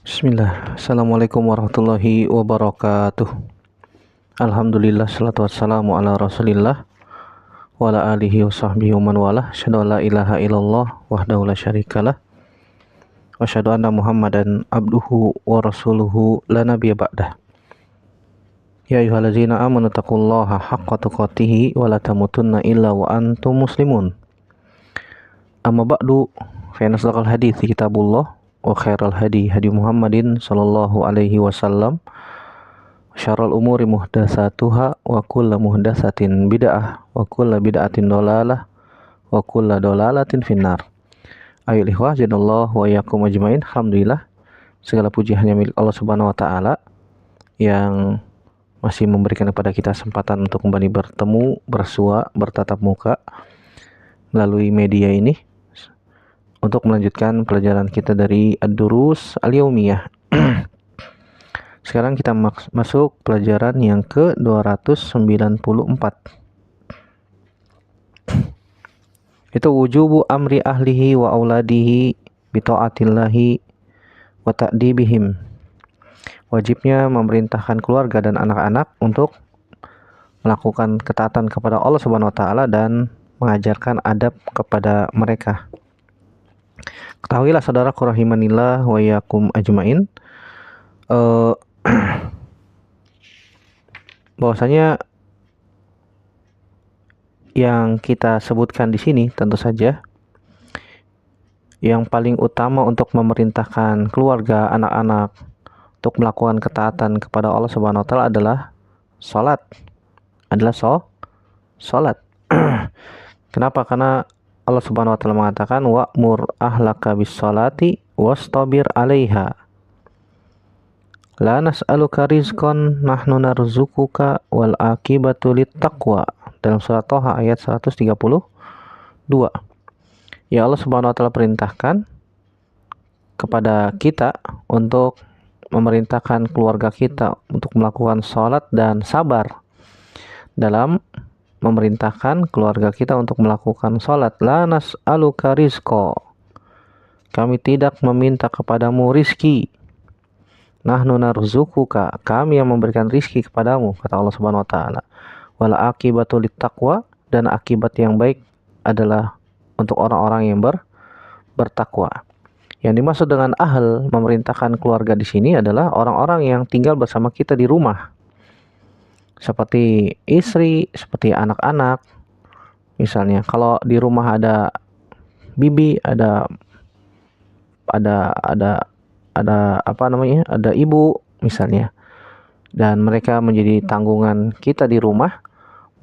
Bismillah. Assalamualaikum warahmatullahi wabarakatuh. Alhamdulillah, salatu wassalamu ala rasulillah wa ala alihi wa sahbihi wa man walah. Asyhadu an la ilaha illallah wahdahu la syarikalah wa asyhadu anna muhammadan abduhu wa rasuluhu la nabiyya ba'dah. Ya ayyuhallazina amanu taqullaha haqqa tuqatih wa la tamutunna illa wa antum muslimun. Amma ba'du, fa inna asdaqal hadithi kitabullah wa khairal hadi Muhammadin sallallahu alaihi wasallam, syarrul umuri muhdatsatuha wa kullu muhdatsatin bid'ah wa kullu bid'atin dhalalah wa kullu dhalalatin finnar. Ayo ikhwah, jadallahu wa iyyakum ajmain. Alhamdulillah, segala puji hanya milik Allah Subhanahu wa taala yang masih memberikan kepada kita kesempatan untuk kembali bertemu, bersua, bertatap muka melalui media ini untuk melanjutkan pelajaran kita dari Ad-Durus Al-Yaumiyah. Sekarang kita masuk pelajaran yang ke-294. Itu wujubu amri ahlihi wa auladihi bi ta'atillahi wa ta'dibihim. Wajibnya memerintahkan keluarga dan anak-anak untuk melakukan ketaatan kepada Allah Subhanahu wa taala dan mengajarkan adab kepada mereka. Ketahuilah saudaraku rahimanillah wa iyyakum ajmain, bahwasanya yang kita sebutkan di sini tentu saja yang paling utama untuk memerintahkan keluarga, anak-anak untuk melakukan ketaatan kepada Allah Subhanahu wa taala adalah salat. Salat. Kenapa? Karena Allah Subhanahu wa taala mengatakan wa'mur ahlaka bis-sholati wastabir 'alaiha. La nas'aluka rizqan nahnu narzuquka wal aqibatu littaqwa. Dalam surat Thaha ayat 132. Ya, Allah Subhanahu wa taala perintahkan kepada kita untuk memerintahkan keluarga kita untuk melakukan salat dan sabar dalam memerintahkan keluarga kita untuk melakukan salat. La nas'aluka rizqa. Kami tidak meminta kepadamu rizki. Nahnu narzuquka. Kami yang memberikan rizki kepadamu, kata Allah Subhanahu wa taala. Wal aqibatu littaqwa, dan akibat yang baik adalah untuk orang-orang yang bertakwa. Yang dimaksud dengan ahl, memerintahkan keluarga di sini adalah orang-orang yang tinggal bersama kita di rumah. Seperti istri, seperti anak-anak. Misalnya kalau di rumah ada bibi, ada ibu misalnya, dan mereka menjadi tanggungan kita di rumah,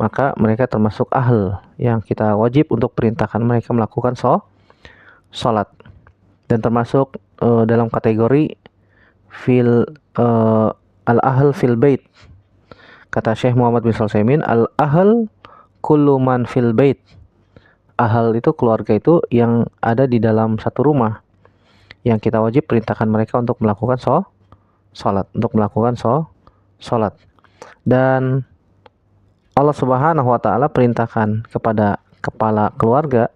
maka mereka termasuk ahl yang kita wajib untuk perintahkan mereka melakukan salat, dan termasuk dalam kategori al-ahl fil bait. Kata Syekh Muhammad bin Sulaiman, al-ahl kullu man fil bait. Ahl itu keluarga itu yang ada di dalam satu rumah, yang kita wajib perintahkan mereka untuk melakukan salat, Dan Allah Subhanahu wa taala perintahkan kepada kepala keluarga,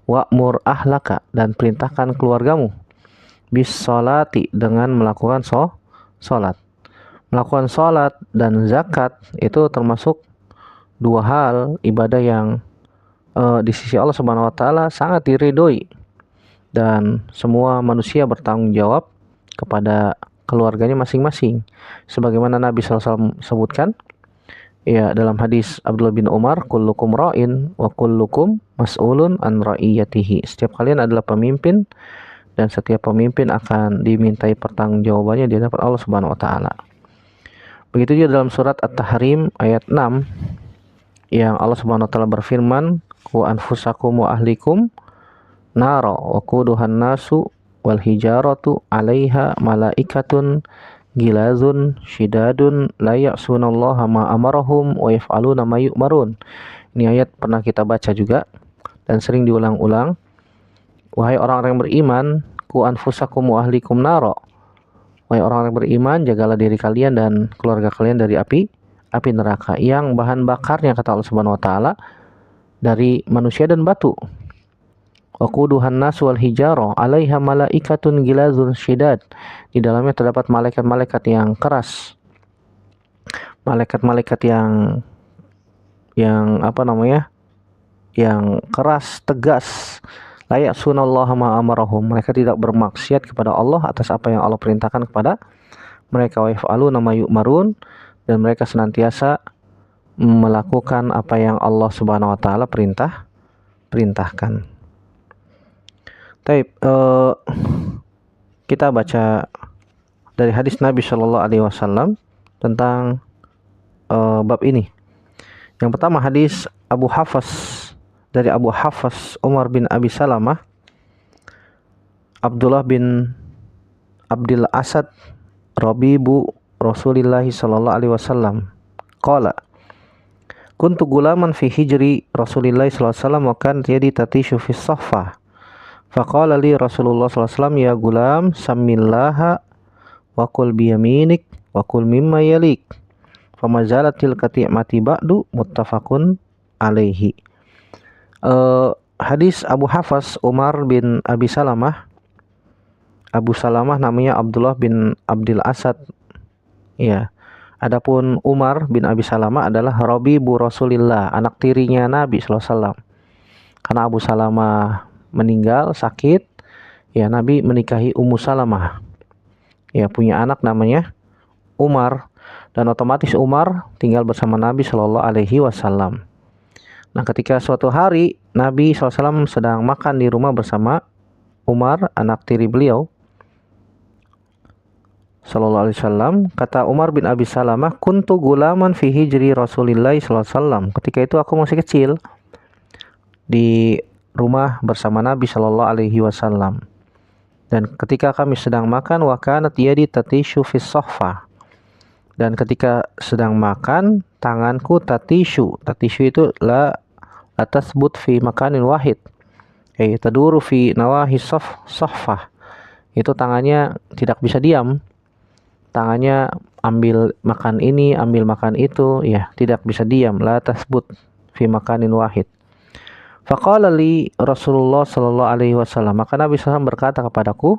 wa'mur ahlaka, dan perintahkan keluargamu bis sholati, dengan melakukan salat. Melakukan salat dan zakat itu termasuk dua hal ibadah yang di sisi Allah Subhanahu wa taala sangat diridhoi, dan semua manusia bertanggung jawab kepada keluarganya masing-masing. Sebagaimana Nabi SAW sebutkan ya dalam hadis Abdullah bin Umar, kullukum ra'in wa kullukum mas'ulun an ra'iyatihi. Setiap kalian adalah pemimpin, dan setiap pemimpin akan dimintai pertanggungjawabannya di hadapan Allah Subhanahu wa taala. Begitu juga dalam surat At-Tahrim ayat 6 yang Allah Subhanahu wa taala berfirman, "Qu anfusakum wa ahlikum nara wa quduhan nasu wal hijaratu 'alaiha malaikatun gilazun syidadun la ya'sunallaha ma amarahum wa yaf'aluna ma yu'marun." Ini ayat pernah kita baca juga dan sering diulang-ulang. Wahai orang-orang yang beriman, qu anfusakum wa ahlikum nara. Wahai orang yang beriman, jagalah diri kalian dan keluarga kalian dari api neraka, yang bahan bakarnya, kata Allah Subhanahu wa taala, dari manusia dan batu. Waquduhan nas wal hijaro 'alaiha malaikatun gilazun syidad. Di dalamnya terdapat malaikat-malaikat yang keras. Malaikat-malaikat yang apa namanya? Yang keras, tegas. La ya'sunallaha ma amarahum. Mereka tidak bermaksiat kepada Allah atas apa yang Allah perintahkan kepada mereka. Wa yaf'aluna ma yu'marun, dan mereka senantiasa melakukan apa yang Allah Subhanahu wa taala perintahkan. Taib, kita baca dari hadis Nabi Shallallahu alaihi wasallam tentang bab ini. Yang pertama hadis Abu Hafs, dari Abu Hafs Umar bin Abi Salamah, Abdullah bin Abdul Asad, Rabibu Rasulillah sallallahu alaihi wasallam. Qala kuntu gulaman fi hijri Rasulillah sallallahu alaihi wasallam wa kan yadi tatishu fi saffah. Faqala li Rasulullah sallallahu alaihi wasallam, ya gulam samillaha wa qul bi yaminik wa qul mimma yalik. Famazalatil kati'mati ba'du, muttafaqun alaihi. Hadis Abu Hafs Umar bin Abi Salamah. Abu Salamah namanya Abdullah bin Abdul Asad. Ya. Adapun Umar bin Abi Salamah adalah Rabibu Rasulillah, anak tirinya Nabi sallallahu alaihi wasallam. Karena Abu Salamah meninggal sakit, ya Nabi menikahi Ummu Salamah. Ya, punya anak namanya Umar, dan otomatis Umar tinggal bersama Nabi Shallallahu alaihi wasallam. Nah, ketika suatu hari Nabi SAW sedang makan di rumah bersama Umar, anak tiri beliau Sallallahu alaihi wasallam, kata Umar bin Abi Salamah, kuntu gulaman fi hijri Rasulillah sallallahu alaihi wasallam. Ketika itu aku masih kecil di rumah bersama Nabi Sallallahu alaihi wasallam. Dan ketika kami sedang makan, wa kanat yadi tatishu fi sahfa. Dan ketika sedang makan, tanganku tatishu. Tatishu itu la tasbut fi makanin wahid. Taduru fi nawahi sahfah. Itu tangannya tidak bisa diam. Tangannya ambil makan ini, ambil makan itu, ya, tidak bisa diam. La tasbut fi makanin wahid. Faqala li Rasulullah sallallahu alaihi wasallam, maka Nabi SAW berkata kepadaku,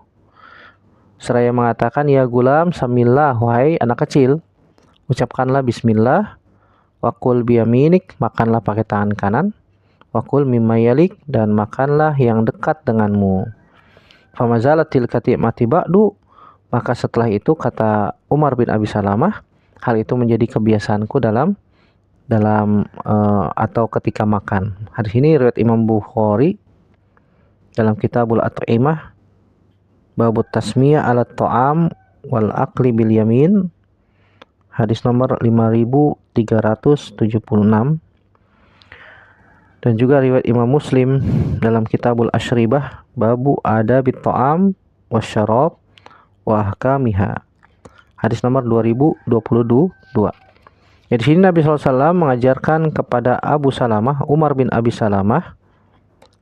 seraya mengatakan, ya gulam samillah, wahai anak kecil, ucapkanlah bismillah, waqul biyaminik, makanlah pakai tangan kanan, waqul mimma yalik, dan makanlah yang dekat denganmu. Famazalatil kati'mati ba'du, maka setelah itu, kata Umar bin Abi Salamah, hal itu menjadi kebiasaanku dalam atau ketika makan. Hadis ini riwayat Imam Bukhari dalam Kitabul At'imah, babut tasmiyah ala ta'am wal aqli bil yamin, hadis nomor 5376. Dan juga riwayat Imam Muslim dalam Kitabul Ashribah, babu adabit ta'am wasyarab wa ahkamiha, hadis nomor 2022. Ya, di sini Nabi SAW mengajarkan kepada Abu Salamah, Umar bin Abi Salamah,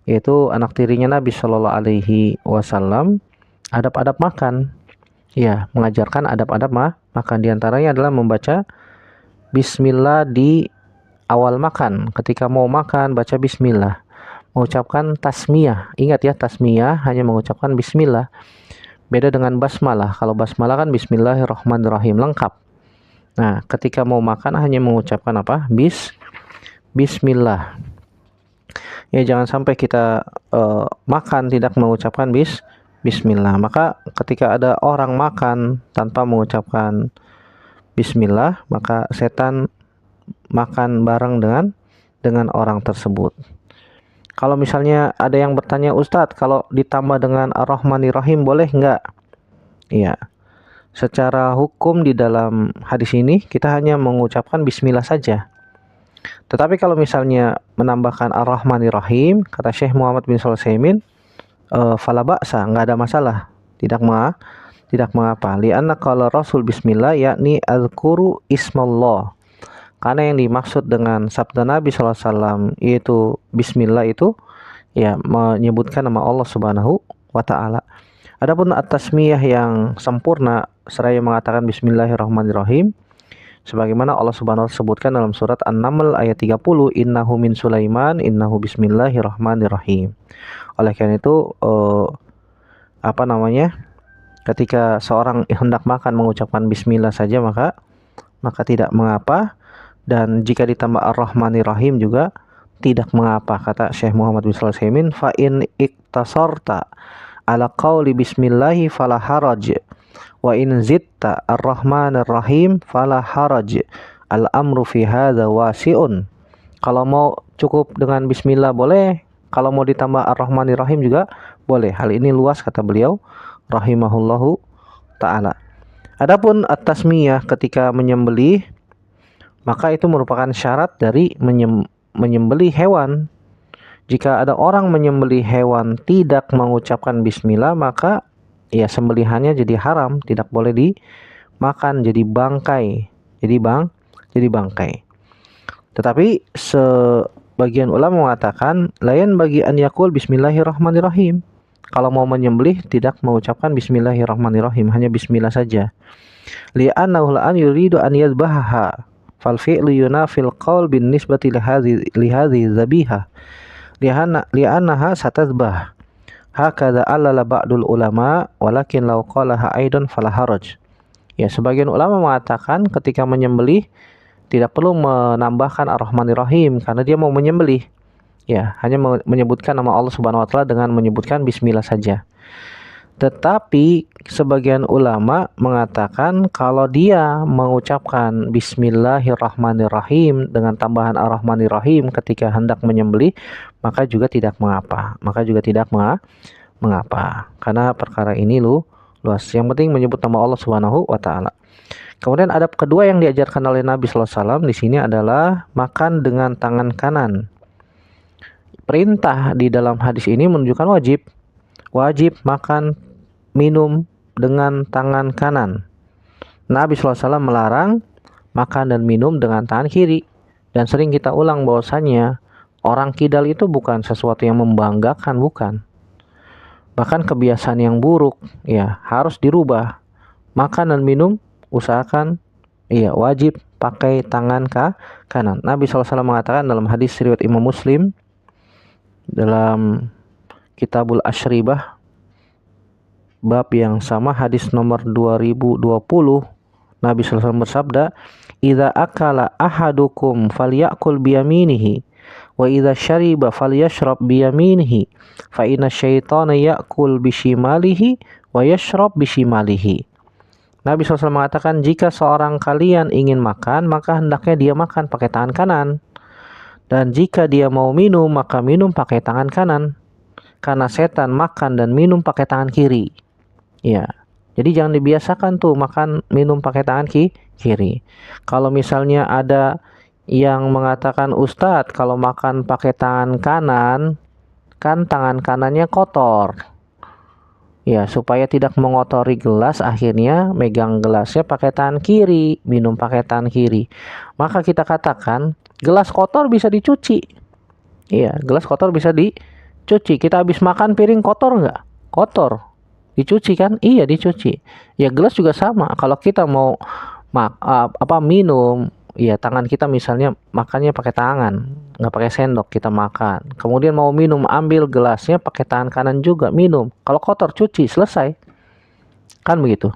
yaitu anak tirinya Nabi Shallallahu alaihi wasallam, adab-adab makan. Ya, mengajarkan adab-adab makan. Di antaranya adalah membaca bismillah di awal makan. Ketika mau makan, baca bismillah. Mengucapkan tasmiyah. Ingat ya, tasmiyah hanya mengucapkan bismillah. Beda dengan basmalah. Kalau basmalah kan bismillahirrahmanirrahim, lengkap. Nah, ketika mau makan hanya mengucapkan apa? Bismillah. Ya, jangan sampai kita makan tidak mengucapkan bismillah. Maka ketika ada orang makan tanpa mengucapkan bismillah, maka setan makan bareng dengan orang tersebut. Kalau misalnya ada yang bertanya, Ustadz, kalau ditambah dengan Ar-Rahmanir-Rahim boleh enggak? Iya. Secara hukum di dalam hadis ini kita hanya mengucapkan bismillah saja. Tetapi kalau misalnya menambahkan Ar-Rahmanir-Rahim, kata Syekh Muhammad bin Shalih Al-Utsaimin, fala ba'sa, enggak ada masalah. Tidak mengapa. Li'anna qala Rasul bismillah yakni azkuru ismallah. Karena yang dimaksud dengan sabda Nabi sallallahu alaihi wasallam yaitu bismillah itu ya menyebutkan nama Allah Subhanahu wa taala. Adapun at-tasmiyah yang sempurna seraya mengatakan bismillahirrahmanirrahim, Sebagaimana Allah Subhanahu wa taala sebutkan dalam surat An-Naml ayat 30, innahu min Sulaiman innahu bismillahirrahmanirrahim. Oleh karena itu ketika seorang hendak makan mengucapkan bismillah saja maka tidak mengapa, dan jika ditambah ar-rahmanir-rahim juga tidak mengapa. Kata Syekh Muhammad bin Shalih Al-Utsaimin, fa in iktasarta ala qauli bismillahi fala haraj wa in zitta ar-rahmanir-rahim fala haraj, al-amru fi hadza wasi'un. Kalau mau cukup dengan bismillah boleh, kalau mau ditambah ar-rahmanir-rahim juga boleh. Hal ini luas, kata beliau rahimahullahu ta'ala. Adapun at-tasmiyah ketika menyembelih, maka itu merupakan syarat dari menyembelih hewan. Jika ada orang menyembelih hewan tidak mengucapkan bismillah, maka ya sembelihannya jadi haram, tidak boleh dimakan, jadi bangkai. Jadi bangkai. Tetapi sebagian ulama mengatakan lain bagi an yaqul bismillahirrahmanirrahim. Kalau mau menyembelih tidak mengucapkan bismillahirrahmanirrahim, hanya bismillah saja. Li'annahu an yuridu an yadhbaha fal fi'lu yunafil qaul bin nisbati li hadhihi dzabiha li'annaha satadbah. Hakadha allala ba'dul ulama walakin law qalaha aidan fala haraj. Ya, sebagian ulama mengatakan ketika menyembelih tidak perlu menambahkan ar-rahmanir-rahim karena dia mau menyembelih. Ya, hanya menyebutkan nama Allah Subhanahu wa taala dengan menyebutkan bismillah saja. Tetapi sebagian ulama mengatakan kalau dia mengucapkan bismillahirrahmanirrahim dengan tambahan ar-rahmanirrahim ketika hendak menyembelih, maka juga tidak mengapa. Karena perkara ini luas. Yang penting menyebut nama Allah Subhanahu wa taala. Kemudian adab kedua yang diajarkan oleh Nabi sallallahu alaihi wasallam di sini adalah makan dengan tangan kanan. Perintah di dalam hadis ini menunjukkan wajib makan minum dengan tangan kanan. Nabi SAW melarang makan dan minum dengan tangan kiri. Dan sering kita ulang bahwasanya orang kidal itu bukan sesuatu yang membanggakan, bukan. Bahkan kebiasaan yang buruk, ya harus dirubah. Makan dan minum usahakan wajib pakai tangan kanan. Nabi SAW mengatakan dalam hadis riwayat Imam Muslim dalam Kitabul Asyribah bab yang sama, hadis nomor 2020, Nabi SAW bersabda, "Idza akala ahadukum falyakul biyaminihi wa idza syariba falyashrab biyaminihi fa inna syaitana yakul bishimalihi wa yashrab bishimalihi." Nabi SAW mengatakan, jika seorang kalian ingin makan, maka hendaknya dia makan pakai tangan kanan. Dan jika dia mau minum, maka minum pakai tangan kanan. Karena setan makan dan minum pakai tangan kiri. Ya, jadi jangan dibiasakan tuh makan minum pakai tangan kiri. Kalau misalnya ada yang mengatakan, Ustadz kalau makan pakai tangan kanan, kan tangan kanannya kotor. Ya, supaya tidak mengotori gelas, akhirnya megang gelasnya pakai tangan kiri, minum pakai tangan kiri. Maka kita katakan, gelas kotor bisa dicuci. Iya, gelas kotor bisa dicuci. Kita habis makan piring kotor nggak? Kotor. Dicuci kan? Iya, dicuci. Ya, gelas juga sama. Kalau kita mau minum, ya tangan kita misalnya makannya pakai tangan, nggak pakai sendok, kita makan. Kemudian mau minum, ambil gelasnya pakai tangan kanan juga, minum. Kalau kotor, cuci, selesai. Kan begitu.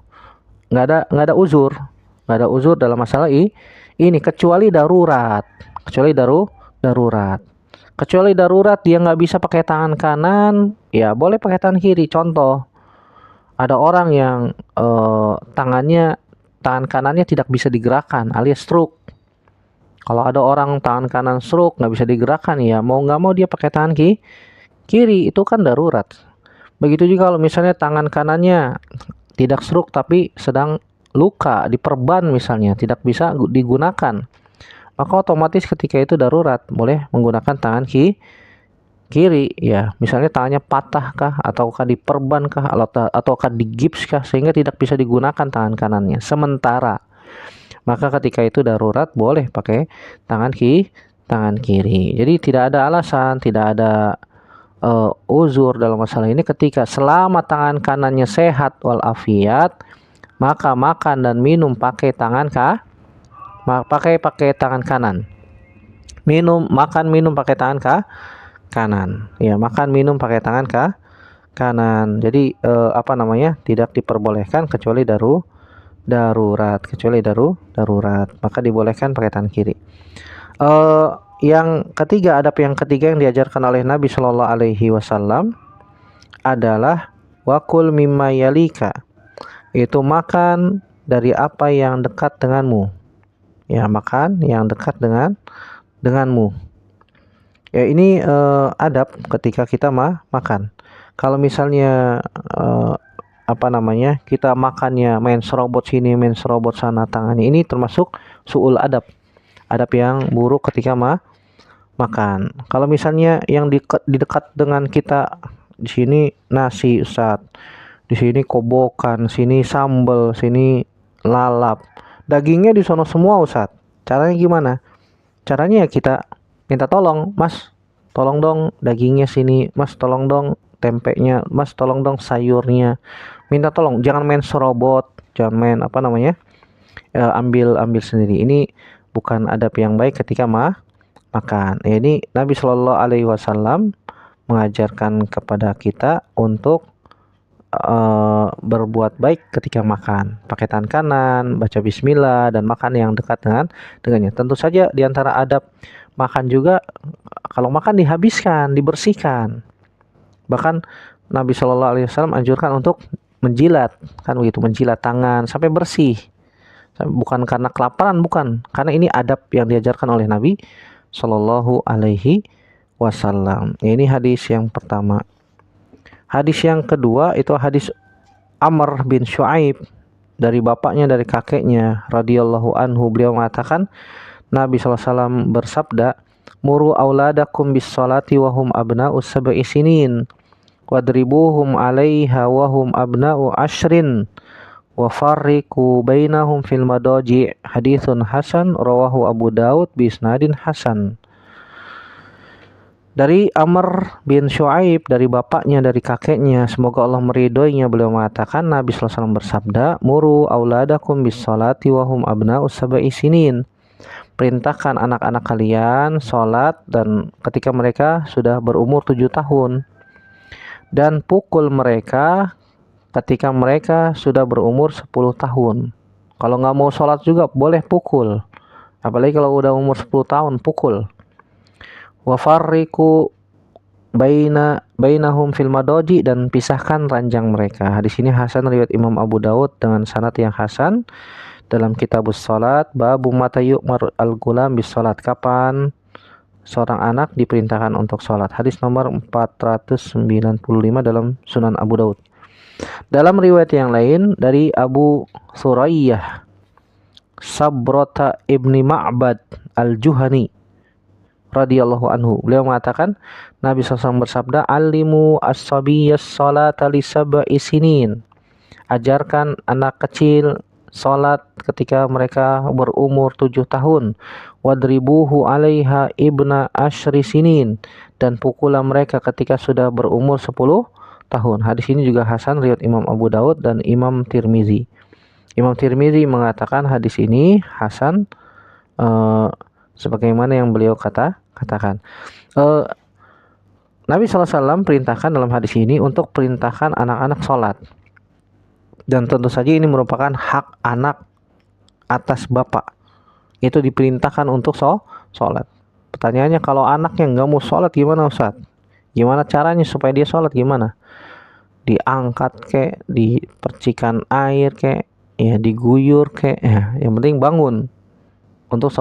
Nggak ada uzur dalam masalah ini kecuali darurat. Kecuali darurat dia nggak bisa pakai tangan kanan, ya boleh pakai tangan kiri. Contoh, ada orang yang tangan kanannya tidak bisa digerakkan alias stroke. Kalau ada orang tangan kanan stroke nggak bisa digerakkan, ya mau nggak mau dia pakai tangan kiri, itu kan darurat. Begitu juga kalau misalnya tangan kanannya tidak stroke tapi sedang luka, diperban misalnya, tidak bisa digunakan, maka otomatis ketika itu darurat boleh menggunakan tangan kiri. Ya, misalnya tangannya patah kah, ataukah diperban kah, ataukah digips kah, sehingga tidak bisa digunakan tangan kanannya sementara, maka ketika itu darurat boleh pakai tangan kiri. Jadi tidak ada alasan, tidak ada uzur dalam masalah ini ketika selama tangan kanannya sehat walafiat, maka makan dan minum pakai tangan pakai tangan kanan. Makan minum pakai tangan kanan. Ya, makan minum pakai tangan kanan. Jadi tidak diperbolehkan kecuali darurat, maka dibolehkan pakai tangan kiri. Adab yang ketiga yang diajarkan oleh Nabi Shallallahu Alaihi Wasallam adalah wakul mimma yalika, itu makan dari apa yang dekat denganmu. Ya, makan yang dekat denganmu. Ya, ini adab ketika kita makan. Kalau misalnya kita makannya main serobot sini, main serobot sana tangannya, ini termasuk su'ul adab yang buruk ketika makan. Kalau misalnya yang di dekat dengan kita, di sini nasi Ustaz, di sini kobokan, sini sambal, sini lalap, dagingnya di sono semua Ustaz. Caranya gimana? Caranya ya kita minta tolong, Mas, tolong dong dagingnya sini, Mas, tolong dong tempenya, Mas, tolong dong sayurnya. Minta tolong, jangan main serobot, jangan main ambil sendiri. Ini bukan adab yang baik ketika makan. Ini Nabi Shallallahu Alaihi Wasallam mengajarkan kepada kita untuk berbuat baik ketika makan, pakai tangan kanan, baca bismillah, dan makan yang dekat dengannya. Tentu saja di antara adab makan juga, kalau makan dihabiskan, dibersihkan. Bahkan Nabi Shallallahu Alaihi Wasallam anjurkan untuk menjilat, kan begitu, menjilat tangan sampai bersih. Bukan karena kelaparan, bukan, karena ini adab yang diajarkan oleh Nabi Shallallahu Alaihi Wasallam. Ini hadis yang pertama. Hadis yang kedua itu hadis Amr bin Shu'aib, dari bapaknya, dari kakeknya radhiyallahu anhu. Beliau mengatakan Nabi SAW bersabda, muru auladakum bis salati wahum abna'u sab'i sinin wadribuhum 'alaiha wahum abna'u ashrin wa farriqu bainahum fil madaji'. Haditsun hasan rawahu Abu Daud bi isnadin hasan. Dari Amr bin Shu'aib, dari bapaknya, dari kakeknya, semoga Allah meridhoinya, beliau mengatakan Nabi SAW bersabda, muru auladakum bis salati wahum abna'u sab'i sinin. Perintahkan anak-anak kalian sholat dan ketika mereka sudah berumur 7 tahun, dan pukul mereka ketika mereka sudah berumur 10 tahun. Kalau nggak mau sholat juga boleh pukul, apalagi kalau udah umur 10 tahun pukul. Wa farriqu bainahum fil madaji, dan pisahkan ranjang mereka. Hadis ini hasan riwayat Imam Abu Daud dengan sanad yang hasan. Dalam kitabus salat, babu mata yu'mar al-gulam bis salat, kapan seorang anak diperintahkan untuk salat. Hadis nomor 495 dalam Sunan Abu Daud. Dalam riwayat yang lain dari Abu Surayyah Sabrata ibni Ma'bad al-Juhani radhiyallahu anhu, beliau mengatakan Nabi SAW bersabda, alimu as-sabiyyas salata li sab'i sinin, ajarkan anak kecil salat ketika mereka berumur 7 tahun, wadribuhu 'alaiha ibna ashri sinin, dan pukulah mereka ketika sudah berumur 10 tahun. Hadis ini juga hasan riwayat Imam Abu Daud dan Imam Tirmizi. Imam Tirmizi mengatakan hadis ini hasan sebagaimana yang beliau katakan. Nabi SAW perintahkan dalam hadis ini untuk perintahkan anak-anak sholat, dan tentu saja ini merupakan hak anak atas bapak, itu diperintahkan untuk sholat. Pertanyaannya, kalau anaknya nggak mau sholat gimana Ustaz? Gimana caranya supaya dia sholat? Gimana? Diangkat kek, dipercikan air kek, ya diguyur kek, ya, yang penting bangun untuk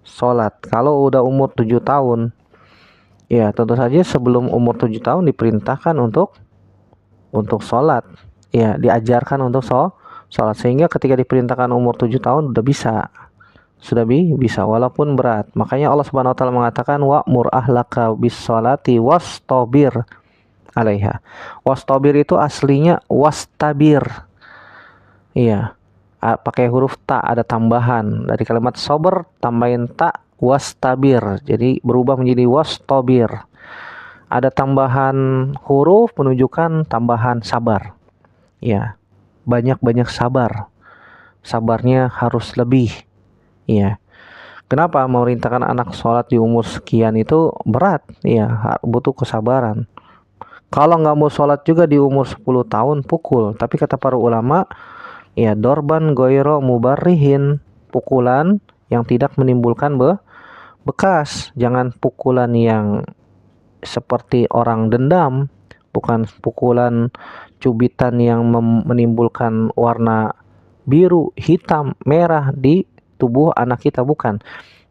sholat. Kalau udah umur 7 tahun, ya tentu saja sebelum umur 7 tahun diperintahkan untuk sholat, ya diajarkan untuk sholat, sehingga ketika diperintahkan umur 7 tahun sudah bisa walaupun berat. Makanya Allah Subhanahu wa taala mengatakan wa'mur ahlaka bis sholati wastabir 'alaiha. Wastabir itu aslinya wastabir. Iya. Pakai huruf ta, ada tambahan dari kalimat sober, tambahin ta, wastabir, jadi berubah menjadi wastabir. Ada tambahan huruf menunjukkan tambahan sabar. Ya, banyak sabar. Sabarnya harus lebih. Iya. Kenapa memerintahkan anak sholat di umur sekian itu berat? Iya, butuh kesabaran. Kalau nggak mau sholat juga di umur 10 tahun, pukul. Tapi kata para ulama, ya dorban goiro mubarrihin, pukulan yang tidak menimbulkan bekas. Jangan pukulan yang seperti orang dendam, bukan pukulan cubitan yang menimbulkan warna biru, hitam, merah di tubuh anak kita, bukan.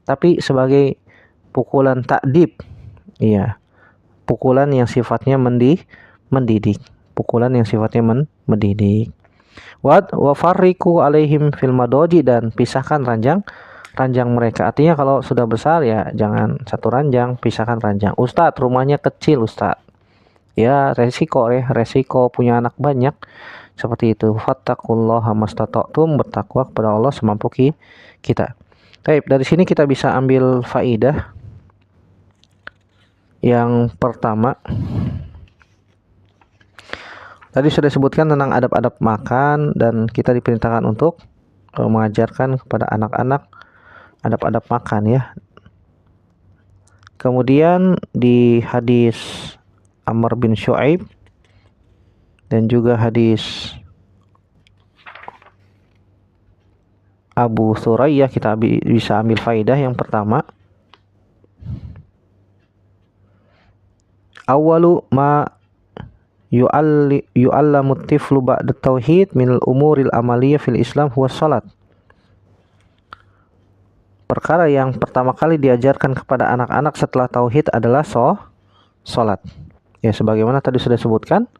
Tapi sebagai pukulan takdib. Iya, pukulan yang sifatnya mendidik. Pukulan yang sifatnya mendidik. Wa farriqu alaihim fil madoji, dan pisahkan ranjang mereka. Artinya kalau sudah besar ya jangan satu ranjang, pisahkan ranjang. Ustadz, rumahnya kecil Ustadz. Ya resiko punya anak banyak seperti itu. Fattaqullaha mastata'tum, bertakwa kepada Allah semampu kita. Baik, dari sini kita bisa ambil faidah. Yang pertama, tadi sudah disebutkan tentang adab-adab makan, dan kita diperintahkan untuk mengajarkan kepada anak-anak adab-adab makan ya. Kemudian di hadis Amr bin Syu'aib dan juga hadis Abu Thurayyah, kita bisa ambil faidah. Yang pertama, awalu ma yu'allamu tiflu ba'da tauhid minal umuril amaliyah fil Islam huwa salat. Perkara yang pertama kali diajarkan kepada anak-anak setelah tauhid adalah salat. Ya, sebagaimana tadi sudah disebutkan,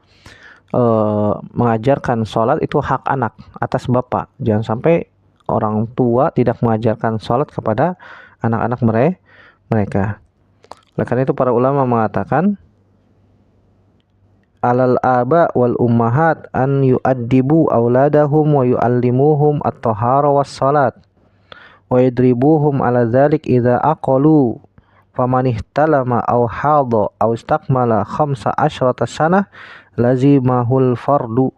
mengajarkan salat itu hak anak atas bapak. Jangan sampai orang tua tidak mengajarkan salat kepada anak-anak mereka. Oleh karena itu para ulama mengatakan, alal aba wal ummahat an yu'addibu auladahum wa yu'allimuhum at-tahara was salat wa yadribuhum ala dzalik idza aqalu faman ihtalama aw hadha aw istakmala 15 sanah lazimahul fardu.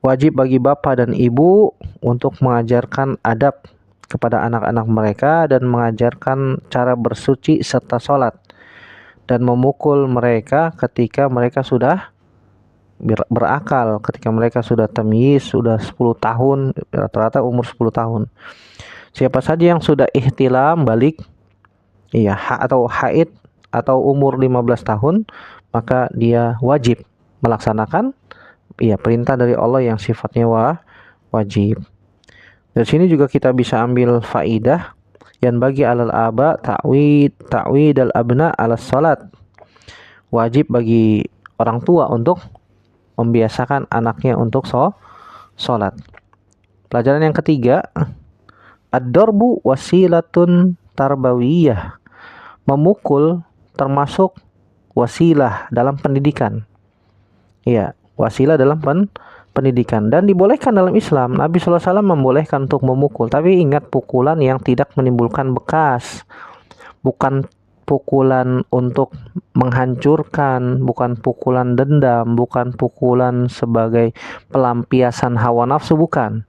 Wajib bagi bapak dan ibu untuk mengajarkan adab kepada anak-anak mereka dan mengajarkan cara bersuci serta sholat, dan memukul mereka ketika mereka sudah berakal, ketika mereka sudah tamyiz, sudah 10 tahun, rata-rata umur 10 tahun. Siapa saja yang sudah ihtilam balik, iya, atau haid atau umur 15 tahun, maka dia wajib melaksanakan perintah dari Allah yang sifatnya wajib. Dari sini juga kita bisa ambil faidah yang bagi alal aba ta'wid al abna ala salat. Wajib bagi orang tua untuk membiasakan anaknya untuk salat. Pelajaran yang ketiga, ad-darbu wasilatun tarbawiyah. Memukul termasuk wasilah dalam pendidikan. Iya, wasilah dalam pendidikan, dan dibolehkan dalam Islam. Nabi SAW membolehkan untuk memukul, tapi ingat, pukulan yang tidak menimbulkan bekas, bukan pukulan untuk menghancurkan, bukan pukulan dendam, bukan pukulan sebagai pelampiasan hawa nafsu, bukan,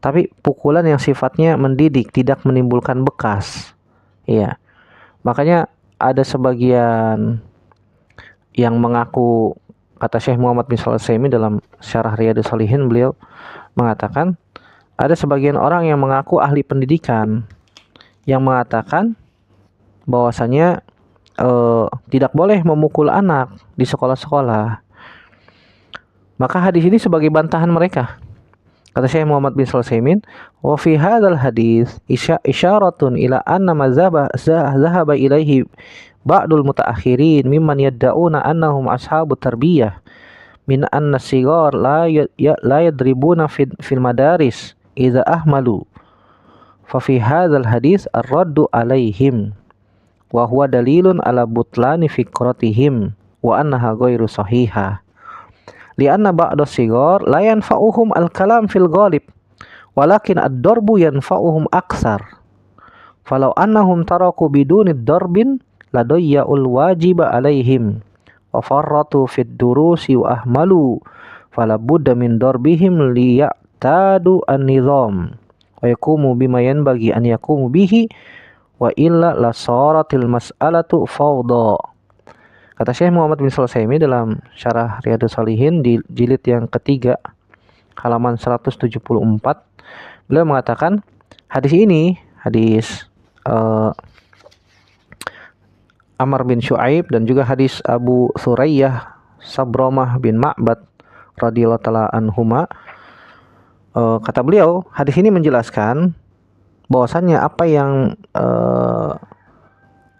tapi pukulan yang sifatnya mendidik, tidak menimbulkan bekas. Iya, makanya ada sebagian yang mengaku, kata Syekh Muhammad bin Shalih Al-Utsaimin dalam Syarah Riyadhus Shalihin, beliau mengatakan ada sebagian orang yang mengaku ahli pendidikan yang mengatakan bahwasanya tidak boleh memukul anak di sekolah-sekolah. Maka hadis ini sebagai bantahan mereka. Kata Syekh Muhammad bin Shalih Al-Utsaimin, wa fi hadzal hadis isyaratun ila anna zahaba ilaihi ba'dul mutaakhirin mimman yadda'una annahum ashabu tarbiyah min anna sigar la yadribuna fil madaris idza ahmalu. Fa fi hadzal hadis ar-raddu alaihim wa huwa dalilun ala butlani fikratihim wa annaha ghairu sahihah. Lianna ba'da sigar la yanfa'uhum al-kalam fil ghalib walakin ad-darbu yanfa'uhum aksar. Falau annahum taraku biduni darbin ladayya'ul wajiba alaihim wa farratu fid durusi wa ahmalu fala budda min darbihim liya'tadu an-nizam wa yaqumu bima yanbaghi an yaqumu bihi wa illa la saratil mas'alatu fawda. Kata Syekh Muhammad bin Shalih Al-Utsaimin dalam Syarah Riyadhus Shalihin di jilid yang ketiga halaman 174, beliau mengatakan hadis ini, hadis Amr bin Syu'aib dan juga hadis Abu Thurayyah Sabramah bin Ma'bad radhiyallahu taala anhuma, kata beliau hadis ini menjelaskan bahwasannya apa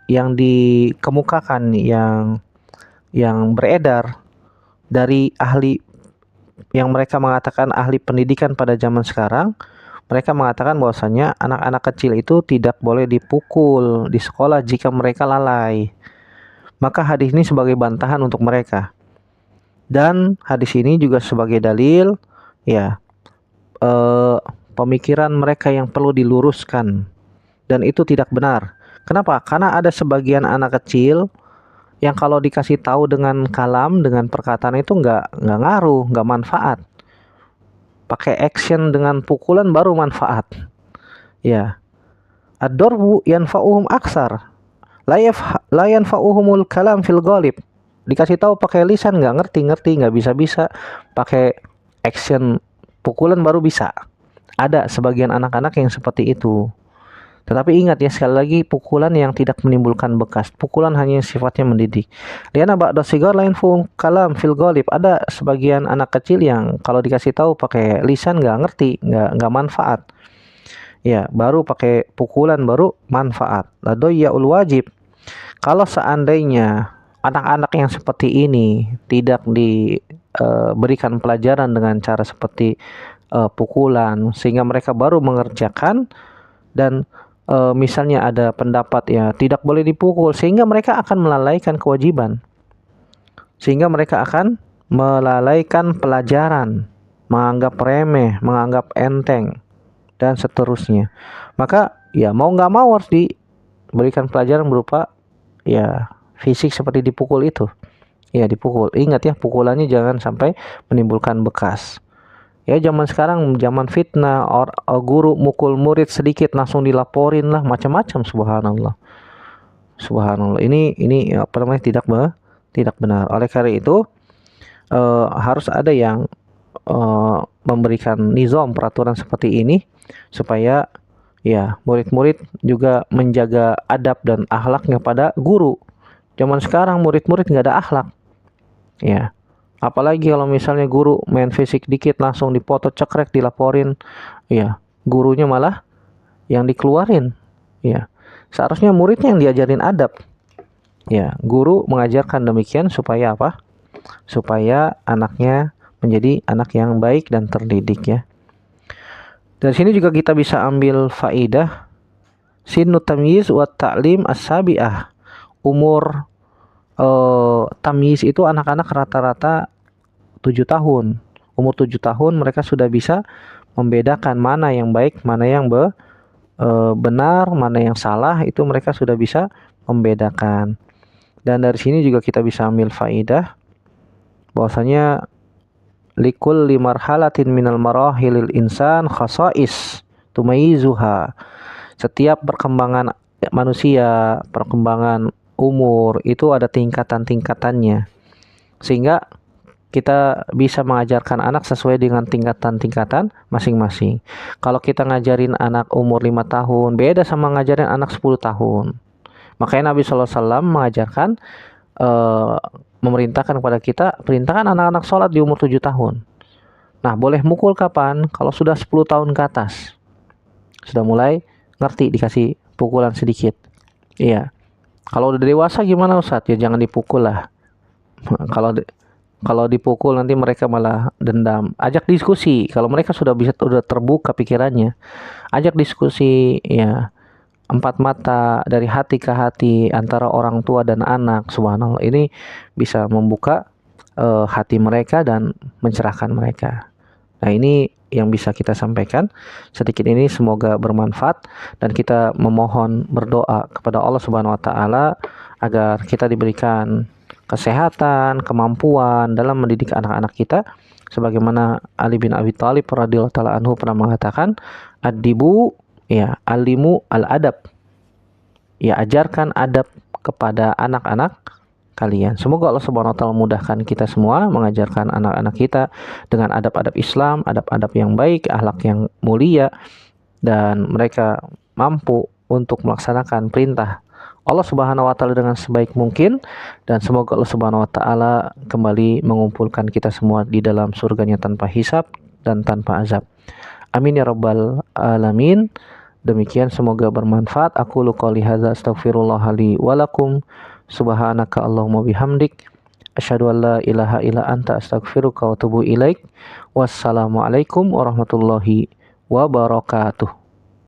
yang dikemukakan, yang beredar dari ahli, yang mereka mengatakan ahli pendidikan pada zaman sekarang, mereka mengatakan bahwasannya anak-anak kecil itu tidak boleh dipukul di sekolah jika mereka lalai. Maka hadis ini sebagai bantahan untuk mereka. Dan hadis ini juga sebagai dalil ya pemikiran mereka yang perlu diluruskan, dan itu tidak benar. Kenapa? Karena ada sebagian anak kecil yang kalau dikasih tahu dengan kalam, dengan perkataan itu nggak ngaruh, nggak manfaat. Pakai action dengan pukulan baru manfaat. Ya, ad-darbu yanfa'uhum aksar, la yanfa'uhumul kalam fil ghalib. Dikasih tahu pakai lisan nggak ngerti, nggak bisa. Pakai action pukulan baru bisa. Ada sebagian anak-anak yang seperti itu. Tetapi ingat ya, sekali lagi, pukulan yang tidak menimbulkan bekas, pukulan hanya sifatnya mendidik. Liana ba'da sigar lain fum kalam fil ghalib. Ada sebagian anak kecil yang kalau dikasih tahu pakai lisan nggak ngerti, nggak manfaat. Ya, baru pakai pukulan baru manfaat. Ladoyyaul wajib. Kalau seandainya anak-anak yang seperti ini tidak diberikan pelajaran dengan cara seperti pukulan, sehingga mereka baru mengerjakan, dan misalnya ada pendapat ya tidak boleh dipukul, sehingga mereka akan melalaikan kewajiban, sehingga mereka akan melalaikan pelajaran, menganggap remeh, menganggap enteng, dan seterusnya. Maka ya mau nggak mau harus diberikan pelajaran berupa ya fisik seperti dipukul itu. Ya dipukul. Ingat ya, pukulannya jangan sampai menimbulkan bekas. Ya zaman sekarang zaman fitnah, guru mukul murid sedikit langsung dilaporin lah, macam-macam. Subhanallah. Ini apa namanya, tidak benar. Oleh karena itu harus ada yang memberikan nizam, peraturan seperti ini, supaya ya murid-murid juga menjaga adab dan akhlaknya pada guru. Zaman sekarang murid-murid nggak ada akhlak. Ya. Apalagi kalau misalnya guru main fisik dikit langsung dipoto cekrek, dilaporin, ya gurunya malah yang dikeluarin. Ya, seharusnya muridnya yang diajarin adab. Ya, guru mengajarkan demikian supaya apa? Supaya anaknya menjadi anak yang baik dan terdidik ya. Dari sini juga kita bisa ambil faidah sinnu tamyiz wa ta'lim as-sabi'ah. Umur tamyiz itu anak-anak rata-rata 7 tahun. Umur 7 tahun mereka sudah bisa membedakan mana yang baik, mana yang benar, mana yang salah, itu mereka sudah bisa membedakan. Dan dari sini juga kita bisa ambil faidah bahwasanya likulli marhalatin minal marahilil insan khasais tumayizuha. Setiap perkembangan manusia, perkembangan umur itu ada tingkatan-tingkatannya, sehingga kita bisa mengajarkan anak sesuai dengan tingkatan-tingkatan masing-masing. Kalau kita ngajarin anak umur 5 tahun, beda sama ngajarin anak 10 tahun. Makanya Nabi SAW mengajarkan, memerintahkan kepada kita, perintahkan anak-anak sholat di umur 7 tahun. Nah, boleh mukul kapan? Kalau sudah 10 tahun ke atas. Sudah mulai ngerti, dikasih pukulan sedikit. Iya. Kalau udah dewasa gimana Ustadz? Ya jangan dipukul lah. Kalau dipukul nanti mereka malah dendam. Ajak diskusi. Kalau mereka sudah terbuka pikirannya, ajak diskusi ya, 4 mata, dari hati ke hati, antara orang tua dan anak. Subhanallah, ini bisa membuka hati mereka dan mencerahkan mereka. Nah, ini yang bisa kita sampaikan sedikit ini, semoga bermanfaat, dan kita memohon berdoa kepada Allah Subhanahu wa taala agar kita diberikan kesehatan, kemampuan dalam mendidik anak-anak kita, Sebagaimana Ali bin Abi Thalib radhiyallahu taala anhu pernah mengatakan, "Adibu, ya, alimu al-adab." Ya, ajarkan adab kepada anak-anak kalian. Semoga Allah Subhanahu wa taala mudahkan kita semua mengajarkan anak-anak kita dengan adab-adab Islam, adab-adab yang baik, akhlak yang mulia, dan mereka mampu untuk melaksanakan perintah Allah Subhanahu wa taala dengan sebaik mungkin, dan semoga Allah Subhanahu wa taala kembali mengumpulkan kita semua di dalam surganya tanpa hisab dan tanpa azab. Amin ya rabbal alamin. Demikian, semoga bermanfaat. Aku qouli hadza astaghfirullah li wa lakum. Subhanaka Allahumma bihamdik asyhadu an la ilaha illa anta astaghfiruka wa atubu ilaik. Wassalamualaikum warahmatullahi wabarakatuh.